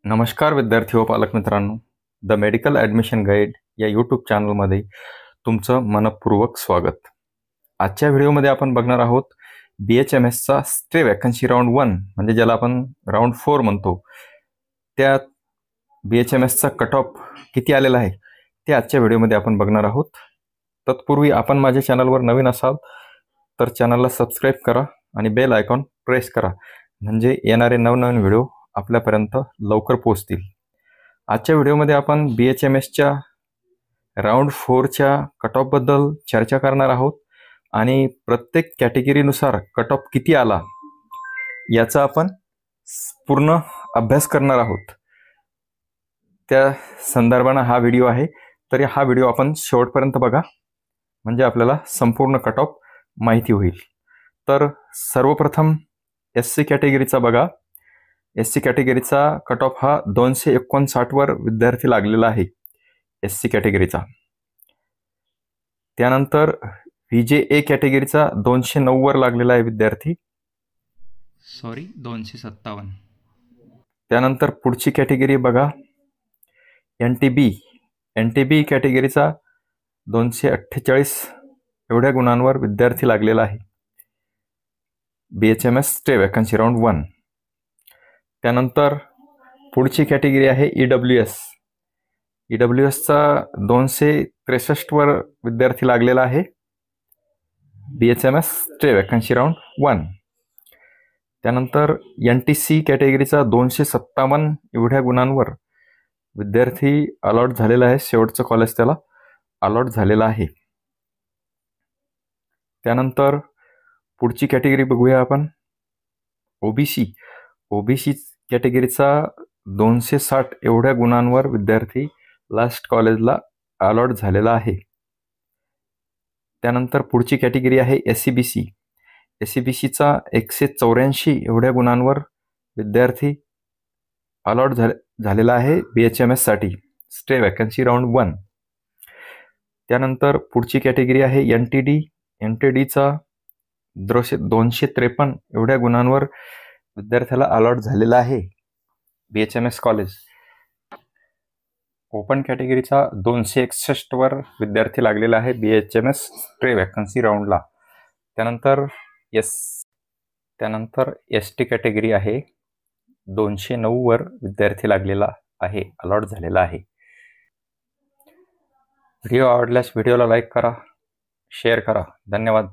नमस्कार विद्यार्थी व पालक मित्रांनो, द मेडिकल ॲडमिशन गाईड या यूट्यूब चॅनलमध्ये तुमचं मनपूर्वक स्वागत. आजच्या व्हिडिओमध्ये आपण बघणार आहोत BHMSचा स्टे वॅकन्सी राऊंड 1 म्हणजे ज्याला आपण राऊंड 4 म्हणतो, त्या BHMSचा कट ऑफ किती आलेला आहे ते आजच्या व्हिडिओमध्ये आपण बघणार आहोत. तत्पूर्वी आपण माझ्या चॅनलवर नवीन असाल तर चॅनलला सबस्क्राईब करा आणि बेल आयकॉन प्रेस करा, म्हणजे येणारे नवनवीन व्हिडिओ आपल्यापर्यंत लवकर पोहोचतील. आजच्या व्हिडिओमध्ये आपण BHMSच्या राऊंड 4च्या कट ऑफबद्दल चर्चा करणार आहोत आणि प्रत्येक कॅटेगरीनुसार कट ऑफ किती आला याचा आपण पूर्ण अभ्यास करणार आहोत. त्या संदर्भाने हा व्हिडिओ आहे, तर हा व्हिडिओ आपण शेवटपर्यंत बघा, म्हणजे आपल्याला संपूर्ण कट ऑफ माहिती होईल. तर सर्वप्रथम SC कॅटेगरीचा बघा. SC कॅटेगरीचा कट ऑफ हा 259 वर विद्यार्थी लागलेला आहे SC कॅटेगरीचा. त्यानंतर VJA कॅटेगरीचा 209 वर लागलेला आहे विद्यार्थी, 257. त्यानंतर पुढची कॅटेगरी बघा NTB कॅटेगरीचा 248 एवढ्या गुणांवर विद्यार्थी लागलेला आहे BHMS स्टे वॅकन्सी राऊंड 1. त्यानंतर पुढची कॅटेगरी आहे EWSचा 263 वर विद्यार्थी लागलेला आहे BHMS स्टे वॅकन्सी राऊंड 1. त्यानंतर NTC कॅटेगरीचा 257 एवढ्या गुणांवर विद्यार्थी अलॉट झालेला आहे, शेवटचं कॉलेज त्याला अलॉट झालेला आहे. त्यानंतर पुढची कॅटेगरी बघूया आपण OBC कॅटेगरीचा 260 एवढ्या गुणांवर विद्यार्थी लास्ट कॉलेजला अलॉट झालेला आहे. त्यानंतर पुढची कॅटेगरी आहे SCBCचा 184 एवढ्या गुणांवर विद्यार्थी अलॉट झालेला आहे BHMS साठी स्टे वॅकन्सी राऊंड 1. त्यानंतर पुढची कॅटेगरी आहे NTDचा 253 एवढ्या गुणांवर विद्यार्थ्याला अलॉट झालेला आहे BHMS कॉलेज. ओपन कॅटेगरीचा 261 वर विद्यार्थी लागलेला आहे BHMS स्टे वॅकन्सी राऊंडला. त्यानंतर ST कॅटेगरी आहे 209 वर विद्यार्थी लागलेला आहे, अलॉट झालेला आहे. व्हिडिओ आवडल्यास व्हिडिओला लाईक करा, शेअर करा. धन्यवाद.